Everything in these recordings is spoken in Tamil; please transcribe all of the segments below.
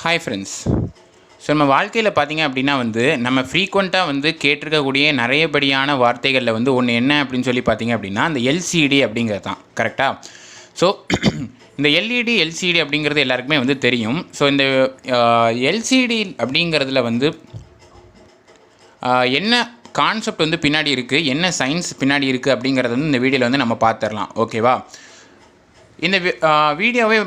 Hi friends. ஸோ நம்ம வாழ்க்கையில் பார்த்திங்க அப்படின்னா நம்ம ஃப்ரீக்வெண்ட்டாக கேட்டிருக்கக்கூடிய நிறையபடியான வார்த்தைகளில் ஒன்று என்ன அப்படின்னு சொல்லி பார்த்திங்க அப்படின்னா அந்த எல்சிடி அப்படிங்கிறது தான். கரெக்டாக? ஸோ இந்த எல்இடி எல்சிடி அப்படிங்கிறது எல்லாருக்குமே தெரியும். ஸோ இந்த எல்சிடி அப்படிங்கிறதுல என்ன கான்செப்ட் பின்னாடி இருக்குது, என்ன சயின்ஸ் பின்னாடி இருக்குது அப்படிங்கிறது இந்த வீடியோவில் நம்ம பார்த்துடலாம். ஓகேவா? இந்த வீடியோவே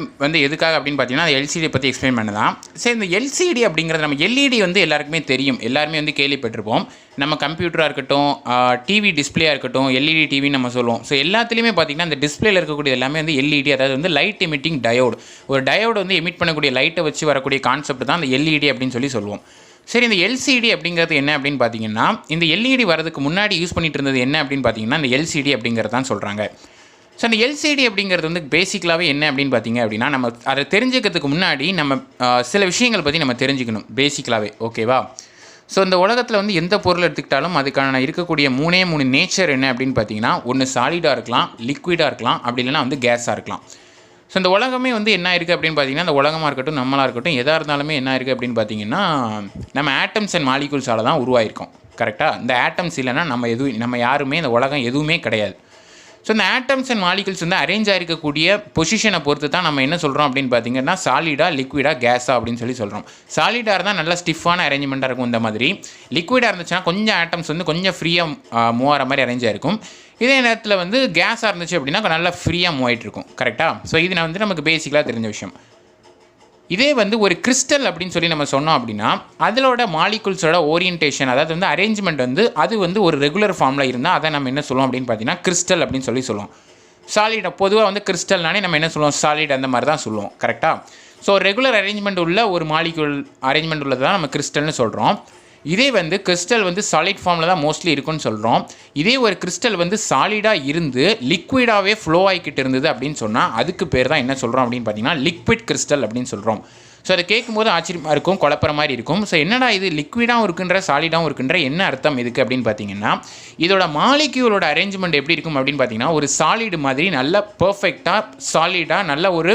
எதுக்காக அப்படின்னு பார்த்தீங்கன்னா அந்த எல்சிடி பற்றி எக்ஸ்பிளைன் பண்ணதான். சரி, இந்த எல்சிடி அப்படிங்கிறது நம்ம எல்இடி எல்லாருக்குமே தெரியும், எல்லாருமே கேள்விப்பட்டிருப்போம். நம்ம கம்ப்யூட்டராக இருக்கட்டும், டிவி டிஸ்பிளேயாக இருக்கட்டும், எல்இடி டிவின்னு நம்ம சொல்லுவோம். ஸோ எல்லாத்துலேயுமே பார்த்திங்கன்னா அந்த டிஸ்பிளேயில் இருக்கக்கூடிய எல்லாமே எல்இடி, அதாவது லைட் எமிட்டிங் டயோடு. ஒரு டயோடு எமிட் பண்ணக்கூடிய லைட்டை வச்சு வரக்கூடிய கான்செப்ட் தான் அந்த எல்இடி அப்படின்னு சொல்லுவோம். சரி, இந்த எல்சிடி அப்படிங்கிறது என்ன அப்படின்னு பார்த்தீங்கன்னா, இந்த எல்இடி வரதுக்கு முன்னாடி யூஸ் பண்ணிட்டு இருந்தது என்ன அப்படின்னு பார்த்தீங்கன்னா இந்த எல்சிடி அப்படிங்கிறது தான் சொல்கிறாங்க. ஸோ அந்த எல்சிடி அப்படிங்கிறது பேசிக்கலாகவே என்ன அப்படின்னு பார்த்தீங்க அப்படின்னா, நம்ம அதை தெரிஞ்சுக்கிறதுக்கு முன்னாடி நம்ம சில விஷயங்கள் பற்றி நம்ம தெரிஞ்சுக்கணும் பேசிக்கலாகவே. ஓகேவா? ஸோ இந்த உலகத்தில் எந்த பொருள் எடுத்துக்கிட்டாலும் அதுக்கான இருக்கக்கூடிய மூணு நேச்சர் என்ன அப்படின்னு பார்த்தீங்கன்னா, ஒன்று சாலிடாக இருக்கலாம், லிக்விடாக இருக்கலாம், அப்படி இல்லைனா கேஸாக இருக்கலாம். ஸோ இந்த உலகமே என்ன இருக்குது அப்படின்னு பார்த்தீங்கன்னா, இந்த உலகமாக இருக்கட்டும், நம்மளாக இருக்கட்டும், எதாக இருந்தாலுமே என்ன இருக்குது அப்படின்னு பார்த்தீங்கன்னா, நம்ம ஆட்டம்ஸ் அண்ட் மாலிகூல்ஸால் தான் உருவாயிருக்கோம். கரெக்டாக? இந்த ஆட்டம்ஸ் இல்லைன்னா நம்ம யாருமே இந்த உலகம் எதுவுமே கிடையாது. ஸோ இந்த ஆட்டம்ஸ் அண்ட் மாலிகூல்ஸ் அரேஞ்ச் ஆகிருக்கக்கூடிய பொசிஷனை பொறுத்து தான் நம்ம என்ன சொல்கிறோம் அப்படின்னு பார்த்தீங்கன்னா, சாலிடா, லிக்விடா, கேஸா அப்படின்னு சொல்கிறோம். சாலிடாக இருந்தால் நல்லா ஸ்டிஃபான அரேஞ்ச்மெண்ட்டாக இருக்கும். இந்த மாதிரி லிக்விடாக இருந்துச்சுன்னா கொஞ்சம் ஆட்டம்ஸ் கொஞ்சம் ஃப்ரீயாக மூவ் ஆகிற மாதிரி அரேஞ்ச் ஆகிருக்கும். இதே நேரத்தில் கேஸாக இருந்துச்சு அப்படின்னா நல்லா ஃப்ரீயாக மூவ் ஆகிட்டு இருக்கும். கரெக்டாக? ஸோ இது நமக்கு பேசிக்கலாக தெரிஞ்ச விஷயம். இதே ஒரு கிறிஸ்டல் அப்படின்னு சொல்லி நம்ம சொன்னோம் அப்படின்னா, அதோட மாலிகூல்ஸோட ஓரியன்டேஷன், அதாவது அரேஞ்ச்மெண்ட் அது ஒரு ரெகுலர் ஃபார்மில் இருந்தால் அதை நம்ம என்ன சொல்லுவோம் அப்படின்னு பார்த்தீங்கன்னா கிறிஸ்டல் அப்படின்னு சொல்லுவோம். சாலிட் பொதுவாக கிறிஸ்டல்னாலே நம்ம என்ன சொல்லுவோம், சாலிட் அந்த மாதிரி தான் சொல்லுவோம். கரெக்டாக? ஸோ ரெகுலர் அரேஞ்ச்மெண்ட் உள்ள ஒரு மாலிகூல் அரேஞ்ச்மெண்ட் உள்ளது தான் நம்ம கிறிஸ்டல்னு சொல்கிறோம். இதே கிறிஸ்டல் சாலிட் ஃபார்மில் தான் மோஸ்ட்லி இருக்குன்னு சொல்கிறோம். இதே ஒரு கிறிஸ்டல் சாலிடாக இருந்து லிக்விடாகவே ஃப்ளோ ஆகிக்கிட்டு இருந்தது அப்படின்னு சொன்னால் அதுக்கு பேர் தான் என்ன சொல்கிறோம் அப்படின்னு பார்த்தீங்கன்னா லிக்விட் கிறிஸ்டல் அப்படின்னு சொல்கிறோம். ஸோ அதை கேட்கும்போது ஆச்சரியமாக இருக்கும், குழப்பற மாதிரி இருக்கும். ஸோ என்னடா இது லிக்விடாகவும் இருக்குன்ற சாலிடாகவும் இருக்குன்ற என்ன அர்த்தம் இதுக்கு அப்படின்னு பார்த்தீங்கன்னா, இதோட மாலிக்யூலோட அரேஞ்ச்மெண்ட் எப்படி இருக்கும் அப்படின்னு பார்த்தீங்கன்னா, ஒரு சாலிடு மாதிரி நல்ல பர்ஃபெக்டாக சாலிடாக நல்ல ஒரு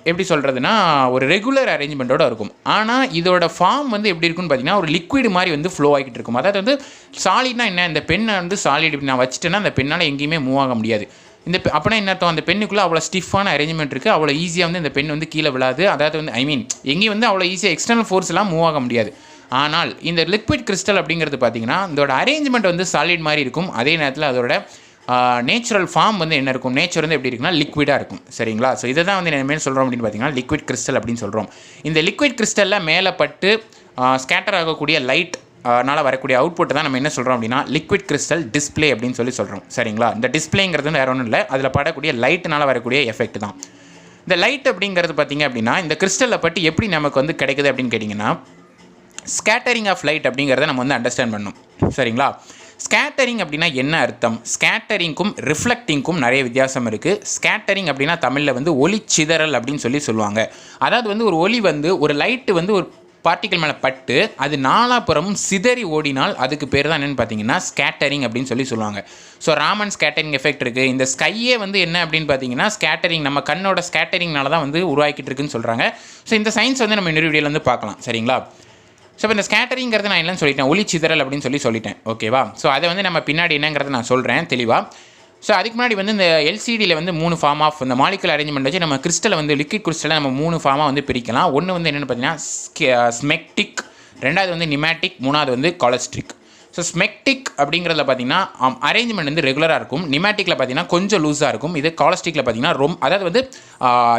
எப்படி சொல்கிறதுனா ஒரு ரெகுலர் அரேஞ்ச்மெண்ட்டோடு இருக்கும். ஆனால் இதோட ஃபார்ம் எப்படி இருக்குன்னு பார்த்தீங்கன்னா ஒரு லிக்விட் மாதிரி ஃப்ளோ ஆகிட்டு இருக்கும். அதாவது சாலிட்னா என்ன, இந்த பெண்ணை சாலிட் நான் வச்சுட்டேன்னா அந்த பெண்ணால் எங்கேயுமே மூவ் ஆக முடியாது. அப்படின்னா என்ன அர்த்தம், அந்த பெண்ணுக்குள்ளே அவ்வளோ ஸ்டிஃபான அரேஞ்ச்மெண்ட் இருக்குது, அவ்வளோ ஈஸியாக இந்த பெண் கீழே விழாது. அதாவது எங்கேயும் அவ்வளோ ஈஸியாக எக்ஸ்டர்னல் ஃபோர்ஸ்லாம் மூவ் ஆக முடியாது. ஆனால் இந்த லிக்விட் கிறிஸ்டல் அப்படிங்கிறது பார்த்தீங்கன்னா இதோட அரேஞ்ச்மெண்ட் சாலிட் மாதிரி இருக்கும். அதே நேரத்தில் அதோட நேச்சுரல் ஃபார்ம் என்ன இருக்கும், நேச்சர் எப்படி இருக்குன்னா லிக்விடாக இருக்கும். சரிங்களா? ஸோ இதை தான் என்ன சொல்கிறோம் அப்படின்னு பார்த்தீங்கன்னா லிக்விட் கிறிஸ்டல் அப்படின்னு சொல்கிறோம். இந்த லிக்விட் கிறிஸ்டலில் மேலே பட்டு ஸ்கேட்டர் ஆகக்கூடிய லைட்னால் வரக்கூடிய அவுட்புட் தான் நம்ம என்ன சொல்கிறோம் அப்படின்னா லிக்விட் கிறிஸ்டல் டிஸ்பிளே அப்படின்னு சொல்கிறோம். சரிங்களா? இந்த டிஸ்பிளேங்கிறது வேறு ஒன்றும் இல்லை, அதில் படக்கூடிய லைட்னால் வரக்கூடிய எஃபெக்ட் தான். இந்த லைட் அப்படிங்கிறது பார்த்திங்க அப்படின்னா இந்த கிறிஸ்டலில் பட்டு எப்படி நமக்கு கிடைக்குது அப்படின்னு கேட்டிங்கன்னா, ஸ்கேட்டரிங் ஆஃப் லைட் அப்படிங்கிறத நம்ம அண்டர்ஸ்டாண்ட் பண்ணணும். சரிங்களா? ஸ்கேட்டரிங் அப்படின்னா என்ன அர்த்தம்? ஸ்கேட்டரிங்க்கும் ரிஃப்ளெக்டிங்க்கும் நிறைய வித்தியாசம் இருக்குது. ஸ்கேட்டரிங் அப்படின்னா தமிழில் ஒளி சிதறல் அப்படின்னு சொல்லுவாங்க. அதாவது ஒரு ஒளி ஒரு லைட்டு ஒரு பார்ட்டிக்கல் மேலே பட்டு அது நாலாப்புறமும் சிதறி ஓடினால் அதுக்கு பேர் தான் என்னென்னு பார்த்தீங்கன்னா ஸ்கேட்டரிங் அப்படின்னு சொல்லுவாங்க. ஸோ ராமன் ஸ்கேட்டரிங் எஃபெக்ட் இருக்குது. இந்த ஸ்கையே என்ன அப்படின்னு பார்த்தீங்கன்னா ஸ்கேட்டரிங், நம்ம கண்ணோட ஸ்கேட்டரிங்னால தான் உருவாக்கிட்டு இருக்குன்னு சொல்கிறாங்க. ஸோ இந்த சயின்ஸ் நம்ம இன்னொரு வீடியோவில் பார்க்கலாம். சரிங்களா? ஸோ இப்போ இந்த ஸ்கேட்டரிங்கிறது நான் என்னன்னு சொல்லிட்டேன், ஒளி சிதறல் அப்படின்னு சொல்லிட்டேன். ஓகேவா? ஸோ அதை நம்ம பின்னாடி என்னங்கிறத நான் சொல்கிறேன் தெளிவாக. ஸோ அதுக்கு முன்னாடி இந்த எல்சிடியில் 3 ஃபார்ம் ஆஃப் இந்த மாலிகுலர் அரேஞ்ச்மெண்ட் வச்சு நம்ம கிறிஸ்டலை லிக்விட் கிறிஸ்டலை நம்ம 3 ஃபார்மாக பிரிக்கலாம். ஒன்று என்னென்னு பார்த்தீங்கன்னா ஸ்மெக்டிக், ரெண்டாவது நிமேட்டிக், மூணாவது காலஸ்ட்ரிக். ஸோ ஸ்மெக்டிக் அப்படிங்கிறதுல பார்த்தீங்கன்னா அரேஞ்ச்மெண்ட் ரெகுலராக இருக்கும். நிமேட்டிக்கில் பார்த்தீங்கன்னா கொஞ்சம் லூஸாக இருக்கும். இது காலஸ்ட்ரிக்கில் பார்த்தீங்கன்னா அதாவது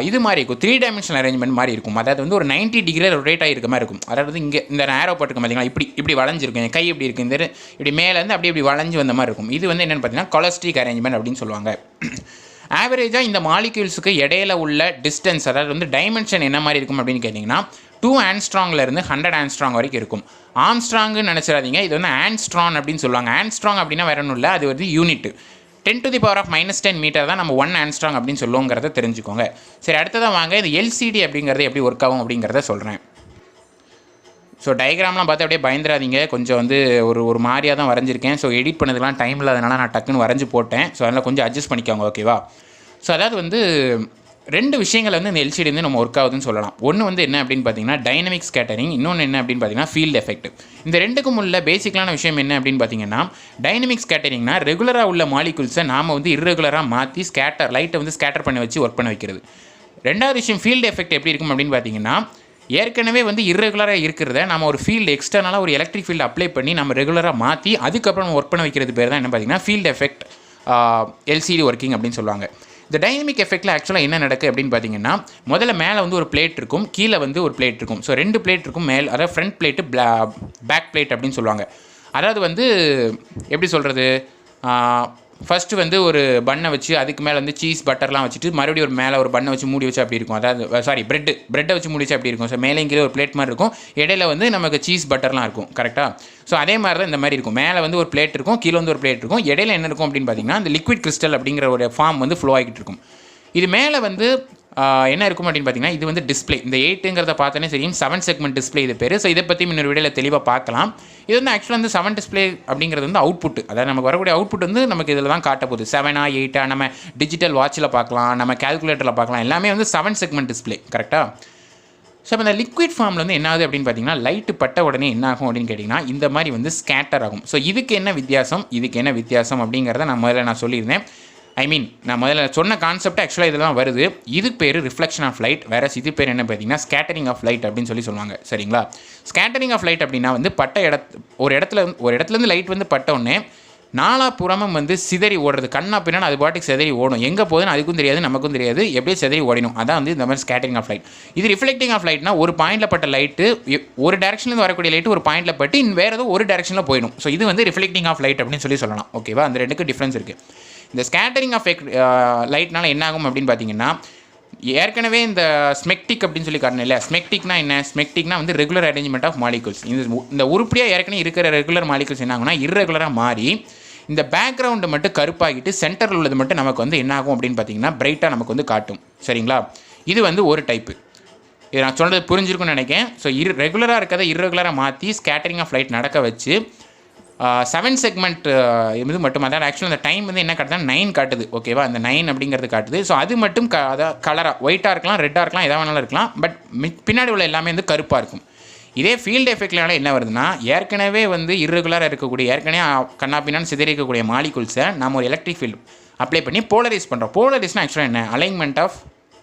இது மாதிரி இருக்கும், 3 டைமென்ஷனல் அரேஞ்ச்மெண்ட் மாதிரி இருக்கும். அதாவது ஒரு 90 டிகிரி ரொட்டேட் ஆகிருக்க மாதிரி இருக்கும். அதாவது இங்கே இந்த நேரோ போட்டுருக்கு பார்த்தீங்கன்னா இப்படி வளைஞ்சிருக்கும், என் கை இப்படி இருக்குது, இந்த இப்படி மேலேருந்து இப்படி வளைஞ்சு வந்த மாதிரி இருக்கும். இது என்னென்னு பார்த்தீங்கன்னா காலஸ்ட்ரிக் அரேஞ்ச்மெண்ட் அப்படின்னு சொல்லுவாங்க. ஆவரேஜாக இந்த மாலிக்யூல்ஸுக்கு இடையில உள்ள டிஸ்டன்ஸ், அதாவது டைமென்ஷன் என்ன மாதிரி இருக்கும் அப்படின்னு கேட்டிங்கன்னா 2 ஆங்ஸ்ட்ராங்லேருந்து 100 ஆங்ஸ்ட்ராங் வரைக்கும் இருக்கும். ஆம்ஸ்ட்ராங்னு நினச்சிடாதீங்க, இது ஆங்ஸ்ட்ரான் அப்படின்னு சொல்லுவாங்க. ஆங்ஸ்ட்ராங் அப்படின்னா வேற ஒன்றும் இல்லை, அது யூனிட். 10⁻⁻10 மீட்டர் தான் நம்ம 1 ஆங்ஸ்ட்ராங் அப்படின்னு சொல்லுவோங்கிறத தெரிஞ்சுக்கோங்க. சரி, அடுத்ததான் வாங்க இந்த எல்சிடி அப்படிங்கிறது எப்படி ஒர்க் ஆகும் அப்படிங்கிறத சொல்கிறேன். ஸோ டயக்ராம்லாம் பார்த்து அப்படியே பயந்துடாதீங்க, கொஞ்சம் ஒரு மாதிரியாக தான் வரைஞ்சிருக்கேன். ஸோ எடிட் பண்ணதுக்கெலாம் டைம் இல்லாதனால நான் டக்குன்னு வரைஞ்சி போட்டேன். ஸோ அதனால் கொஞ்சம் அட்ஜஸ்ட் பண்ணிக்கோங்க. ஓகேவா? ஸோ அதாவது ரெண்டு விஷயங்கள் வந்து இந்த எல்சிடி வந்து நம்ம ஒர்க் ஆகுதுன்னு சொல்லலாம். ஒன்று வந்து என்ன அப்படின்னு பார்த்தீங்கன்னா டைனமிக் ஸ்கேட்டரிங், இன்னொன்று என்ன அப்படின்னு பார்த்தீங்கன்னா ஃபீல்ட் எஃபெக்ட். இந்த ரெண்டுக்கும் உள்ள பேசிக்கலான விஷயம் என்ன அப்படின்னு பார்த்தீங்கன்னா, டைனமிக் ஸ்கேட்டரிங்னா ரெகுலராக உள்ள மாலிகுல்ஸை நாம் வந்து இர்ரெகுலராக மாற்றி லைட்டை வந்து ஸ்கேட்டர் பண்ணி வச்சு ஒர்க் பண்ண வைக்கிறது. ரெண்டாவது விஷயம் ஃபீல்டு எஃபெக்ட் எப்படி இருக்கும் அப்படின்னு பார்த்தீங்கன்னா, ஏற்கனவே வந்து இர்ரெகுலராக இருக்கிறத நம்ம ஒரு ஃபீல்டு எக்ஸ்டர்னலாக ஒரு எலக்ட்ரிக் ஃபீல்டு அப்ளை பண்ணி நம்ம ரெகுலராக மாற்றி அதுக்கப்புறம் ஒர்க் பண்ண வைக்கிறது பேர் தான் என்ன பார்த்தீங்கன்னா ஃபீல்டு எஃபெக்ட் எல்சிடி ஒர்க்கிங் அப்படின்னு சொல்லுவாங்க. இந்த டைனமிக் எஃபெக்ட்டில் ஆக்சுவலாக என்ன நடக்குது அப்படின்னு பார்த்தீங்கன்னா, முதல்ல மேலே வந்து ஒரு பிளேட் இருக்கும், கீழே வந்து ஒரு பிளேட் இருக்கும். ஸோ 2 பிளேட் இருக்கும் மேல், அதாவது ஃப்ரண்ட் பிளேட்டு பேக் பிளேட் அப்படின்னு சொல்லுவாங்க. அதாவது வந்து எப்படி சொல்கிறது, ஃபஸ்ட்டு வந்து ஒரு பண்ணை வச்சு அதுக்கு மேலே வந்து சீஸ் பட்டர்லாம் வச்சுட்டு மறுபடியும் ஒரு மேலே ஒரு பண்ணை வச்சு மூடி வச்சு அப்படி இருக்கும். அதாவது ப்ரெட்டை வச்சு மூடி வச்சு அப்படி இருக்கும். ஸோ மேலே கீழே ஒரு பிளேட் மாதிரி இருக்கும், இடையில வந்து நமக்கு சீஸ் பட்டர்லாம் இருக்கும். கரெக்டாக? ஸோ அதே மாதிரி தான் இந்த மாதிரி இருக்கும். மேலே வந்து ஒரு பிளேட் இருக்கும், கீழே வந்து ஒரு பிளேட் இருக்கும், இடையில என்ன இருக்கும் அப்படின்னு பார்த்தீங்கன்னா இந்த லிக்விட் கிறிஸ்டல் அப்படிங்கிற ஒரு ஃபார்ம் வந்து ஃப்ளோ ஆகிட்டு இருக்கும். இது மேலே வந்து என்ன இருக்கும் அப்படின்னு பார்த்தீங்கன்னா, இது வந்து டிஸ்பிளே. இந்த 8ங்கிறத பார்த்தோன்னே சரியும் 7 செக்மெண்ட் டிஸ்பிளே இது பேர். ஸோ இதை பற்றி இன்னொரு வீடியோவில் தெளிவாக பார்க்கலாம். இது வந்து ஆக்சுவலாக வந்து 7 டிஸ்பிளே அப்படிங்கிறது வந்து அவுட்புட், அதாவது நமக்கு வரக்கூடிய அவுட்புட் வந்து நமக்கு இதில் தான் காட்ட போகுது. 7ஆ 8ஆ நம்ம டிஜிட்டல் வாட்சில் பார்க்கலாம், நம்ம கால்குலேட்டரில் பார்க்கலாம், எல்லாமே வந்து 7 செக்மெண்ட் டிஸ்பிளே. கரெக்டாக? ஸோ இப்போ இந்த லிக்விட் ஃபார்மில் வந்து என்ன ஆகுது அப்படின்னு பார்த்தீங்கன்னா, லைட்டு பட்ட உடனே என்ன ஆகும் அப்படின்னு கேட்டிங்கன்னா இந்த மாதிரி வந்து ஸ்கேட்டர் ஆகும். ஸோ இதுக்கு என்ன வித்தியாசம் அப்படிங்கிறத நான் சொல்லியிருந்தேன். நான் முதல்ல சொன்ன கான்செப்ட் ஆக்சுவலாக இதெல்லாம் வருது. இதுக்கு பேர் ரிஃப்ளெக்ஷன் ஆஃப் லைட், வேற இது பேர் என்ன பார்த்தீங்கன்னா ஸ்கேட்டரிங் ஆஃப் லைட் அப்படின்னு சொல்லுவாங்க. சரிங்களா? ஸ்கேட்டரிங் ஆஃப் லைட் அப்படின்னா வந்து ஒரு இடத்துலேருந்து லைட் வந்து பட்ட உடனே நாலாபுறமும் வந்து சிதறி ஓடுறது, கண்ணா பின்னா அது பாட்டுக்கு சிதறி ஓடும். எங்கே போகுதுன்னு அதுக்கும் தெரியாது, நமக்கும் தெரியாது, எப்படியே சிதறி ஓடிடும். அதான் வந்து இந்த மாதிரி ஸ்கேட்டரிங் ஆஃப் லைட். இது ரிஃப்ளெக்டிங் ஆஃப் லைட்னா ஒரு பாயிண்டில் பட்ட லைட்டு ஒரு டேரக்ஷன்லேருந்து வரக்கூடிய லைட்டு ஒரு பாயிண்டில் பட்டு வேறு ஏதோ ஒரு டேரக்ஷனில் போயிடும். ஸோ இது வந்து ரிஃப்ளெக்டிங் ஆஃப் லைட் அப்படின்னு சொல்லலாம். ஓகேவா? அந்த ரெண்டுக்கு டிஃப்ரென்ஸ் இருக்குது. இந்த ஸ்கேட்டரிங் ஆஃப் லைட்னால என்ன ஆகும் அப்படின்னு பார்த்தீங்கன்னா, ஏற்கனவே இந்த ஸ்மெக்டிக் அப்படின்னு சொல்லி காரணம் இல்லை. ஸ்மெக்டிக்னா என்ன? ஸ்மெக்டிக்னா வந்து ரெகுலர் அரேஞ்ச்மெண்ட் ஆஃப் மாலிகுல்ஸ். இந்த உருப்படியாக ஏற்கனவே இருக்கிற ரெகுலர் மாலிகுல்ஸ் என்ன ஆகும்னா இர்ரெகுலராக மாறி இந்த பேக்ரவுண்டை மட்டும் கருப்பாகிட்டு சென்டரில் உள்ளது மட்டும் நமக்கு வந்து என்ன ஆகும் அப்படின்னு பார்த்தீங்கன்னா பிரைட்டாக நமக்கு வந்து காட்டும். சரிங்களா? இது வந்து ஒரு டைப்பு. இது நான் சொன்னது புரிஞ்சிருக்குன்னு நினைக்கிறேன். ஸோ ரெகுலராக இருக்கிறத இர்ரெகுலராக மாற்றி ஸ்கேட்டரிங் ஆஃப் லைட் நடக்க வச்சு 7 செக்மெண்ட் இது மட்டும். அதாவது ஆக்சுவலாக அந்த டைம் வந்து என்ன காட்டுதுன்னா 9 காட்டுது. ஓகேவா? அந்த 9 அப்படிங்கிறது காட்டுது. ஸோ அது மட்டும் அதாவது கலராக ஒயிட்டாக இருக்கலாம், ரெட்டாக இருக்கலாம், எதாக வேணாலும் இருக்கலாம். பட் பின்னாடி உள்ள எல்லாமே வந்து கருப்பாக இருக்கும். இதே ஃபீல்டு எஃபெக்ட்னால என்ன வருதுன்னா, ஏற்கனவே வந்து இர்ரெகுலராக இருக்கக்கூடிய ஏற்கனவே கண்ணாப்பின்னான்னு சிதறிக்கக்கூடிய மாலிகுல்ஸை நம்ம ஒரு எலக்ட்ரிக் ஃபீல்டு அப்ளை பண்ணி போலரைஸ் பண்ணுறோம். போலரைஸ்னால் ஆக்சுவலாக என்ன? Alignment of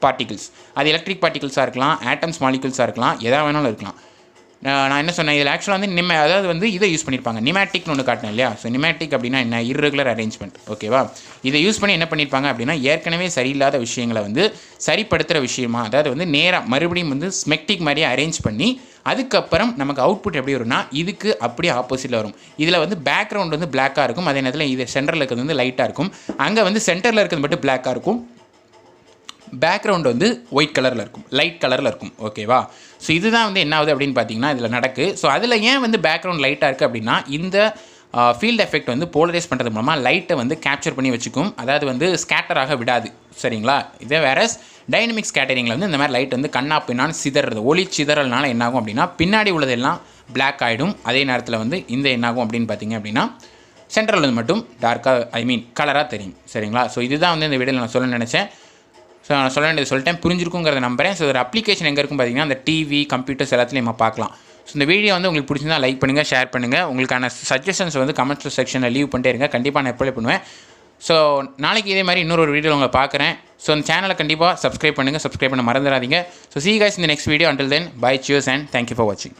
particles. அது எலக்ட்ரிக் பார்ட்டிகிள்ஸாக இருக்கலாம், ஆட்டம்ஸ் மாலிகுல்ஸாக இருக்கலாம், எதாக வேணாலும் இருக்கலாம். நான் என்ன சொன்னேன், இதில் ஆக்சுவலாக வந்து அதாவது வந்து இதை யூஸ் பண்ணியிருப்பாங்க, நிமேட்டிக்னு ஒன்று காட்டினேன் இல்லையா? ஸோ நிமேட்டிக் அப்படின்னா என்ன? Irregular arrangement. ஓகேவா? இதை யூஸ் பண்ணி என்ன பண்ணியிருப்பாங்க அப்படின்னா, ஏற்கனவே சரியில்லாத விஷயங்களை வந்து சரிப்படுத்துகிற விஷயமா, அதாவது வந்து நேராக மறுபடியும் வந்து ஸ்மெக்டிக் மாதிரியே அரேஞ்ச் பண்ணி அதுக்கப்புறம் நமக்கு அவுட்புட் எப்படி வரும்னா இதுக்கு அப்படியே ஆப்போசிட்டில் வரும். இதில் வந்து பேக்ரவுண்ட் வந்து பிளாக்காக இருக்கும், அதே நேரத்தில் இது சென்டரில் இருக்கிறது வந்து லைட்டாக இருக்கும். அங்கே வந்து சென்டரில் இருக்கிறது மட்டும் பிளாக்காக இருக்கும், பேக்ரவுண்ட் வந்து ஒயிட் கலரில் இருக்கும், லைட் கலரில் இருக்கும். ஓகேவா? ஸோ இதுதான் வந்து என்ன ஆகுது அப்படின்னு பார்த்தீங்கன்னா இதில் நடக்கு. ஸோ அதில் ஏன் வந்து பேக்ரவுண்ட் லைட்டாக இருக்குது அப்படின்னா, இந்த ஃபீல்டு எஃபெக்ட் வந்து போலரைஸ் பண்ணுறது மூலமாக லைட்டை வந்து கேப்சர் பண்ணி வச்சுக்கும், அதாவது வந்து ஸ்கேட்டராக விடாது. சரிங்களா? இதே வேற டைனமிக் ஸ்கேட்டரிங்கில் வந்து இந்த மாதிரி லைட் வந்து கண்ணா பின்னான்னு சிதறது, ஒளி சிதறல்னால என்னாகும் அப்படின்னா பின்னாடி உள்ளதெல்லாம் பிளாக் ஆகிடும். அதே நேரத்தில் வந்து இந்த என்னாகும் அப்படின்னு பார்த்தீங்க அப்படின்னா சென்ட்ரல் வந்து மட்டும் டார்க்காக கலராக தெரியும். சரிங்களா? ஸோ இதுதான் வந்து இந்த வீடியோவில் நான் சொல்ல நினச்சேன். ஸோ நான் சொல்ல வேண்டியது சொல்லிட்டேன், புரிஞ்சிருக்குங்கிறத நம்புறேன். ஸோ ஒரு அப்ளிகேஷன் எங்கே இருக்கும் பார்த்தீங்கன்னா அந்த டிவி, கம்ப்யூட்டர்ஸ் எல்லாத்துலையும் நம்ம பார்க்கலாம். ஸோ இந்த வீடியோ வந்து உங்களுக்கு பிடிச்சிருந்தா லைக் பண்ணுங்கள், ஷேர் பண்ணுங்கள். உங்களுக்கான சஜஷன்ஸ் வந்து கமெண்ட்ஸ் செக்ஷனில் லீவ் பண்ணிட்டே இருங்க, கண்டிப்பாக நான் ரிப்ளை பண்ணுவேன். ஸோ நாளைக்கு இதே மாதிரி இன்னொரு வீடியோ உங்களை பார்க்குறேன். ஸோ இந்த சேனலை கண்டிப்பாக சப்ஸ்கிரைப் பண்ணுங்கள், சப்ஸ்கிரைப் பண்ண மறந்துடாதீங்க. So see you guys in the next video. Until then, bye, cheers and thank you for watching.